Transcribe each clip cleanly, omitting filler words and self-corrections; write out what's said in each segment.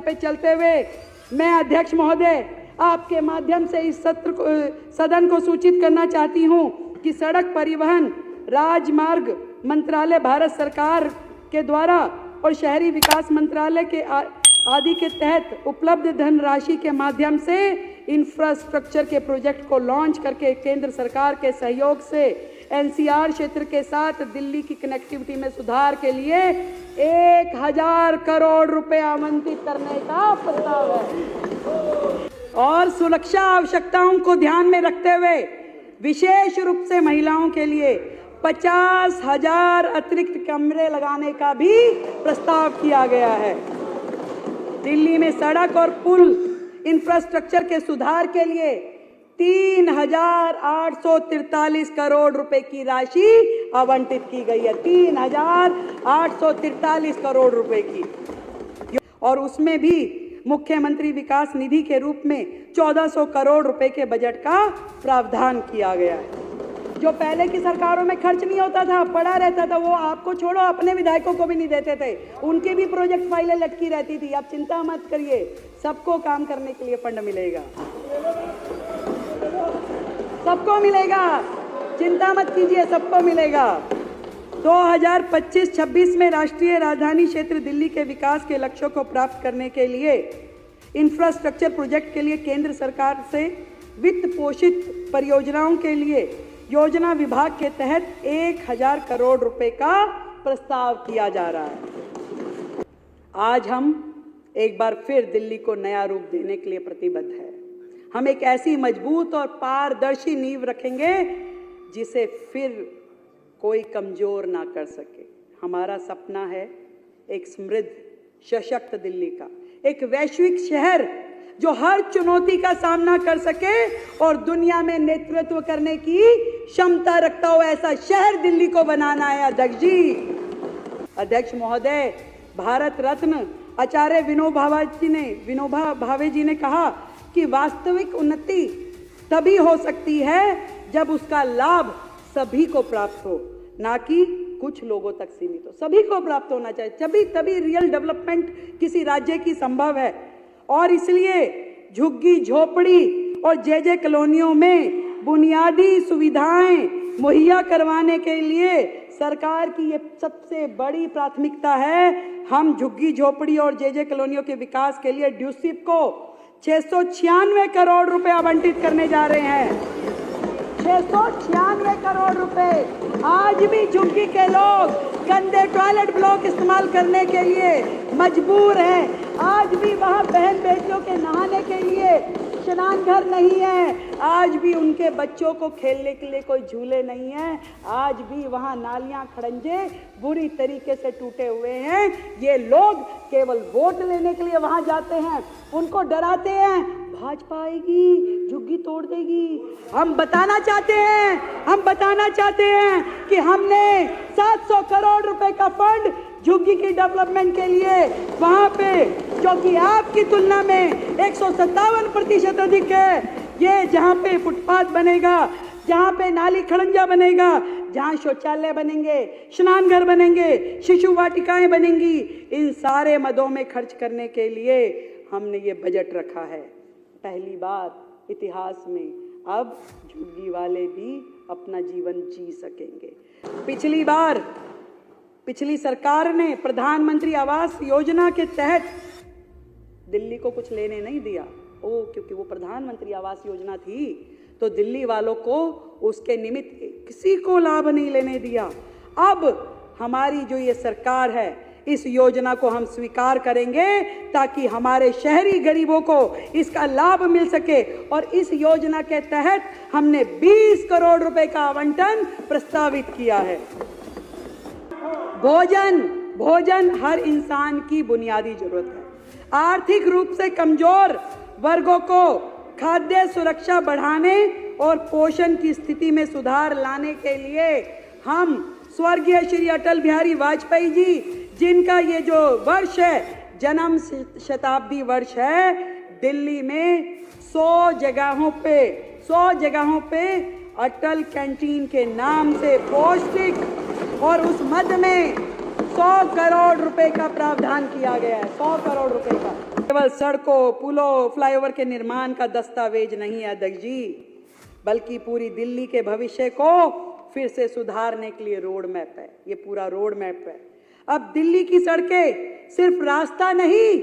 पे चलते हुए मैं अध्यक्ष महोदय आपके माध्यम से इस सदन को सूचित करना चाहती हूं कि सड़क परिवहन राजमार्ग मंत्रालय भारत सरकार के द्वारा और शहरी विकास मंत्रालय के आदि के तहत उपलब्ध धनराशि के माध्यम से इंफ्रास्ट्रक्चर के प्रोजेक्ट को लॉन्च करके केंद्र सरकार के सहयोग से एनसीआर क्षेत्र के साथ दिल्ली की कनेक्टिविटी में सुधार के लिए 1000 करोड़ रुपए आवंटित करने का प्रस्ताव है और सुरक्षा आवश्यकताओं को ध्यान में रखते हुए विशेष रूप से महिलाओं के लिए 50,000 अतिरिक्त कमरे लगाने का भी प्रस्ताव किया गया है। दिल्ली में सड़क और पुल इंफ्रास्ट्रक्चर के सुधार के लिए 3,843 करोड़ रुपए की राशि आवंटित की गई है। 3,843 करोड़ रुपए की, और उसमें भी मुख्यमंत्री विकास निधि के रूप में 1400 करोड़ रुपए के बजट का प्रावधान किया गया है। जो पहले की सरकारों में खर्च नहीं होता था, पड़ा रहता था, वो आपको छोड़ो अपने विधायकों को भी नहीं देते थे, उनके भी प्रोजेक्ट फाइलें लटकी रहती थी। आप चिंता मत करिए, सबको काम करने के लिए फंड मिलेगा, सबको मिलेगा, चिंता मत कीजिए, सबको मिलेगा। 2025-26 में राष्ट्रीय राजधानी क्षेत्र दिल्ली के विकास के लक्ष्यों को प्राप्त करने के लिए इंफ्रास्ट्रक्चर प्रोजेक्ट के लिए केंद्र सरकार से वित्त पोषित परियोजनाओं के लिए योजना विभाग के तहत 1000 करोड़ रुपए का प्रस्ताव किया जा रहा है। आज हम एक बार फिर दिल्ली को नया रूप देने के लिए प्रतिबद्ध है। हम एक ऐसी मजबूत और पारदर्शी नींव रखेंगे जिसे फिर कोई कमजोर ना कर सके। हमारा सपना है एक समृद्ध सशक्त दिल्ली का, एक वैश्विक शहर जो हर चुनौती का सामना कर सके और दुनिया में नेतृत्व करने की क्षमता रखता हो, ऐसा शहर दिल्ली को बनाना है। अध्यक्ष जी, अध्यक्ष महोदय, भारत रत्न आचार्य विनोबा भावे जी ने कहा कि वास्तविक उन्नति तभी हो सकती है जब उसका लाभ सभी को प्राप्त हो, ना कि कुछ लोगों तक सीमित हो। सभी को प्राप्त होना चाहिए, तभी रियल डेवलपमेंट किसी राज्य की संभव है। और इसलिए झुग्गी झोपड़ी और जे कॉलोनियों में बुनियादी सुविधाएं मुहैया करवाने के लिए सरकार की ये सबसे बड़ी प्राथमिकता है। हम झुग्गी झोपड़ी और जे कॉलोनियों के विकास के लिए ड्यूसिप को 696 करोड़ रुपए आवंटित करने जा रहे हैं। 696 करोड़ रुपए। आज भी झुग्गी के लोग गंदे टॉयलेट ब्लॉक इस्तेमाल करने के लिए मजबूर हैं। आज भी वहाँ बहन बेटियों के नहाने के लिए स्नान घर नहीं है। आज भी उनके बच्चों को खेलने के लिए कोई झूले नहीं है। आज भी वहाँ नालियाँ खड़ंजे बुरी तरीके से टूटे हुए हैं। ये लोग केवल वोट लेने के लिए वहाँ जाते हैं, उनको डराते हैं भाजपा आएगी झुग्गी तोड़ देगी। हम बताना चाहते हैं कि हमने 700 करोड़ रुपए का फंड झुग्गी की डेवलपमेंट के लिए वहां पे, जो कि आपकी तुलना में 157% अधिक है। ये जहां पे फुटपाथ बनेगा, जहां पे नाली खड़ंजा बनेगा, जहां शौचालय बनेंगे, स्नान घर बनेंगे, शिशु वाटिकाएं बनेंगी, इन सारे मदों में खर्च करने के लिए हमने ये बजट रखा है। पहली बार इतिहास में अब झुग्गी वाले भी अपना जीवन जी सकेंगे। पिछली सरकार ने प्रधानमंत्री आवास योजना के तहत दिल्ली को कुछ लेने नहीं दिया, क्योंकि वो प्रधानमंत्री आवास योजना थी तो दिल्ली वालों को उसके निमित्त किसी को लाभ नहीं लेने दिया। अब हमारी जो ये सरकार है, इस योजना को हम स्वीकार करेंगे ताकि हमारे शहरी गरीबों को इसका लाभ मिल सके। और इस योजना के तहत हमने 20 करोड़ रुपए का आवंटन प्रस्तावित किया है। भोजन हर इंसान की बुनियादी जरूरत है। आर्थिक रूप से कमजोर वर्गों को खाद्य सुरक्षा बढ़ाने और पोषण की स्थिति में सुधार लाने के लिए हम स्वर्गीय श्री अटल बिहारी वाजपेयी जी, जिनका ये जो वर्ष है जन्म शताब्दी वर्ष है, दिल्ली में 100 जगहों पे अटल कैंटीन के नाम से पौष्टिक और उस मद में 100 करोड़ रुपए का प्रावधान किया गया है। 100 करोड़ रुपए का। केवल सड़कों, पुलों, फ्लाईओवर के निर्माण का दस्तावेज नहीं है अध्यक्ष जी, बल्कि पूरी दिल्ली के भविष्य को फिर से सुधारने के लिए रोड मैप है। ये पूरा रोड मैप है। अब दिल्ली की सड़कें सिर्फ रास्ता नहीं,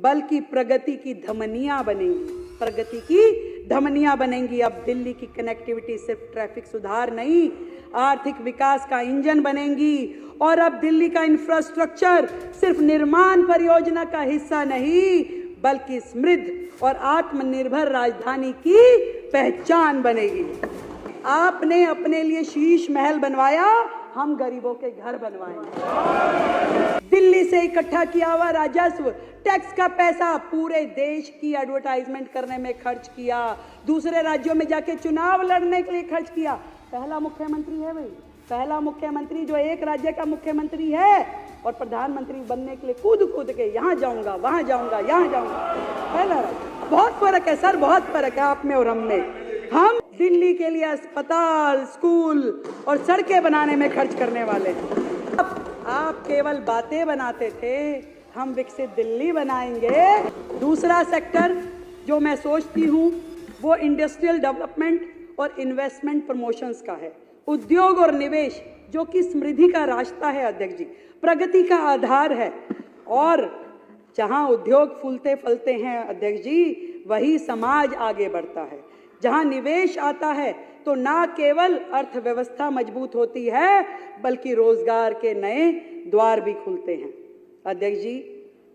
बल्कि प्रगति की धमनियां बनेंगी। प्रगति की धमनियां बनेंगी। अब दिल्ली की कनेक्टिविटी सिर्फ ट्रैफिक सुधार नहीं, आर्थिक विकास का इंजन बनेंगी। और अब दिल्ली का इंफ्रास्ट्रक्चर सिर्फ निर्माण परियोजना का हिस्सा नहीं, बल्कि समृद्ध और आत्मनिर्भर राजधानी की पहचान बनेगी। आपने अपने लिए शीश महल बनवाया, हम गरीबों के घर बनवाएंगे। दिल्ली से इकट्ठा किया हुआ राजस्व, टैक्स का पैसा पूरे देश की एडवर्टाइजमेंट करने में खर्च किया, दूसरे राज्यों में जाके चुनाव लड़ने के लिए खर्च किया। पहला मुख्यमंत्री है भाई, पहला मुख्यमंत्री जो एक राज्य का मुख्यमंत्री है और प्रधानमंत्री बनने के लिए कूद के यहाँ जाऊंगा, वहां जाऊंगा, यहाँ जाऊंगा। पहला बहुत फर्क है सर, बहुत फर्क है आप में और हम में। हम दिल्ली के लिए अस्पताल, स्कूल और सड़कें बनाने में खर्च करने वाले हैं। आप केवल बातें बनाते थे, हम विकसित दिल्ली बनाएंगे। दूसरा सेक्टर जो मैं सोचती हूँ वो इंडस्ट्रियल डेवलपमेंट और इन्वेस्टमेंट प्रमोशंस का है। उद्योग और निवेश जो कि समृद्धि का रास्ता है अध्यक्ष जी, प्रगति का आधार है। और जहाँ उद्योग फूलते फलते हैं अध्यक्ष जी, वही समाज आगे बढ़ता है। जहाँ निवेश आता है तो ना केवल अर्थव्यवस्था मजबूत होती है, बल्कि रोजगार के नए द्वार भी खुलते हैं। अध्यक्ष जी,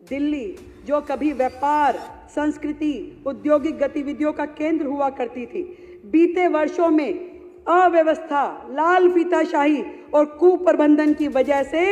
दिल्ली जो कभी व्यापार, संस्कृति, औद्योगिक गतिविधियों का केंद्र हुआ करती थी, बीते वर्षों में अव्यवस्था, लाल फीताशाही और कुप्रबंधन की वजह से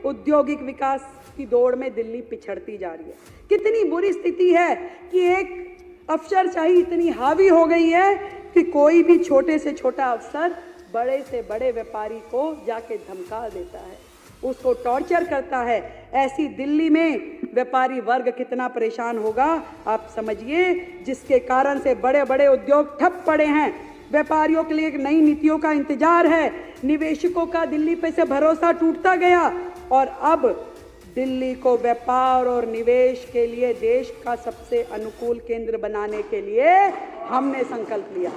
औद्योगिक विकास की दौड़ में दिल्ली पिछड़ती जा रही है। कितनी बुरी स्थिति है कि एक अफसरशाही इतनी हावी हो गई है कि कोई भी छोटे से छोटा अफसर बड़े से बड़े व्यापारी को जाके धमका देता है, उसको टॉर्चर करता है। ऐसी दिल्ली में व्यापारी वर्ग कितना परेशान होगा आप समझिए, जिसके कारण से बड़े बड़े उद्योग ठप पड़े हैं। व्यापारियों के लिए एक नई नीतियों का इंतजार है। निवेशकों का दिल्ली पे से भरोसा टूटता गया और अब दिल्ली को व्यापार और निवेश के लिए देश का सबसे अनुकूल केंद्र बनाने के लिए हमने संकल्प लिया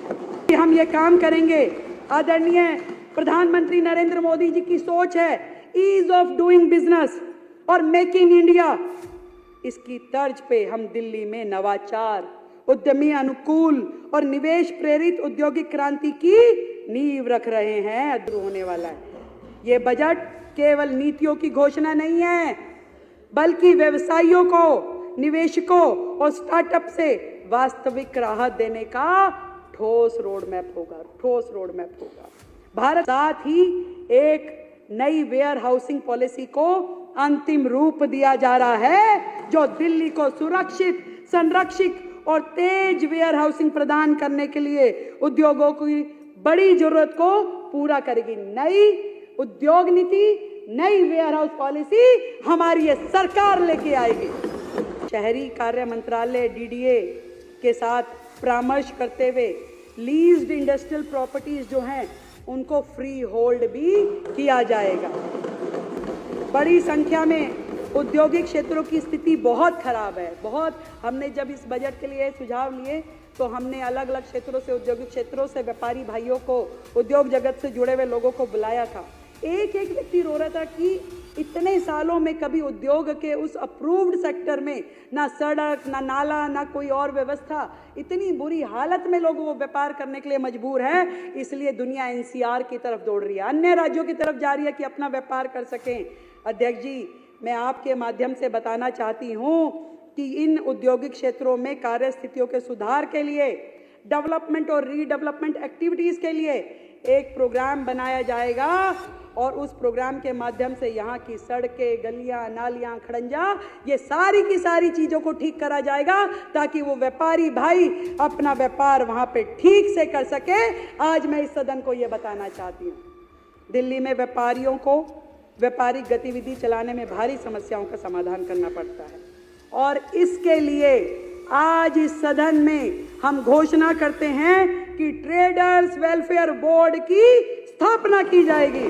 कि हम ये काम करेंगे। आदरणीय प्रधानमंत्री नरेंद्र मोदी जी की सोच है ईज ऑफ डूइंग बिजनेस और मेक इन इंडिया। इसकी तर्ज पे हम दिल्ली में नवाचार, उद्यमी अनुकूल और निवेश प्रेरित औद्योगिक क्रांति की नींव रख रहे हैं। शुरू होने वाला है। ये बजट केवल नीतियों की घोषणा नहीं है, बल्कि व्यवसायियों को, निवेशकों और स्टार्टअप से वास्तविक राहत देने का ठोस रोड मैप होगा, ठोस रोड मैप होगा। भारत साथ ही एक नई वेयर हाउसिंग पॉलिसी को अंतिम रूप दिया जा रहा है, जो दिल्ली को सुरक्षित, संरक्षित और तेज वेयर हाउसिंग प्रदान करने के लिए उद्योगों की बड़ी जरूरत को पूरा करेगी। नई उद्योग नीति, नई वेयर हाउस पॉलिसी हमारी ये सरकार लेके आएगी। शहरी कार्य मंत्रालय डीडीए के साथ परामर्श करते हुए लीज्ड इंडस्ट्रियल प्रॉपर्टीज जो हैं उनको फ्री होल्ड भी किया जाएगा। बड़ी संख्या में औद्योगिक क्षेत्रों की स्थिति बहुत खराब है। बहुत हमने जब इस बजट के लिए सुझाव लिए तो हमने अलग अलग क्षेत्रों से, औद्योगिक क्षेत्रों से व्यापारी भाइयों को, उद्योग जगत से जुड़े हुए लोगों को बुलाया था। एक एक व्यक्ति रो रहा था कि इतने सालों में कभी उद्योग के उस अप्रूव्ड सेक्टर में ना सड़क, ना नाला, ना कोई और व्यवस्था, इतनी बुरी हालत में लोग वो व्यापार करने के लिए मजबूर है। इसलिए दुनिया एनसीआर की तरफ दौड़ रही है, अन्य राज्यों की तरफ जा रही है कि अपना व्यापार कर सकें। अध्यक्ष जी, मैं आपके माध्यम से बताना चाहती हूँ कि इन औद्योगिक क्षेत्रों में कार्य स्थितियों के सुधार के लिए, डेवलपमेंट और रीडेवलपमेंट एक्टिविटीज़ के लिए एक प्रोग्राम बनाया जाएगा और उस प्रोग्राम के माध्यम से यहाँ की सड़कें, गलियाँ, नालियाँ, खड़ंजा, ये सारी की सारी चीज़ों को ठीक करा जाएगा ताकि वो व्यापारी भाई अपना व्यापार वहाँ पे ठीक से कर सके। आज मैं इस सदन को ये बताना चाहती हूँ, दिल्ली में व्यापारियों को व्यापारिक गतिविधि चलाने में भारी समस्याओं का समाधान करना पड़ता है और इसके लिए आज इस सदन में हम घोषणा करते हैं कि ट्रेडर्स वेलफेयर बोर्ड की स्थापना की जाएगी।